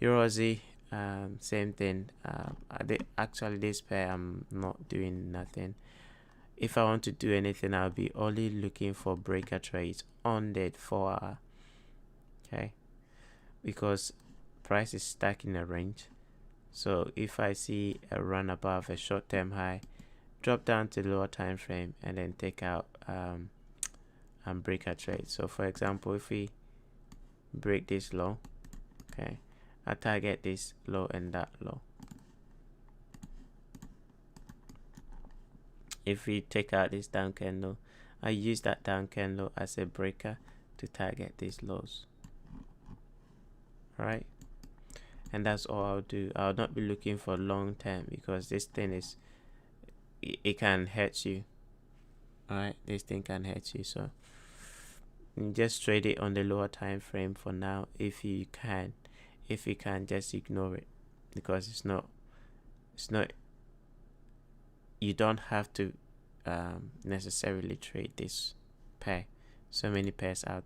EURAUD, same thing. Actually this pair I'm not doing nothing. If I want to do anything, I'll be only looking for breaker trades on the 4 hour. Okay, because price is stuck in a range. So if I see a run above a short-term high, drop down to the lower time frame and then take out breaker trade. So for example, if we break this low, okay, I target this low and that low. If we take out this down candle, I use that down candle as a breaker to target these lows. Right, and that's all I'll do. I'll not be looking for long term because this thing is, it can hurt you. All right, this thing can hurt you, so just trade it on the lower time frame for now if you can. If you can, just ignore it because it's not you don't have to necessarily trade this pair. So many pairs out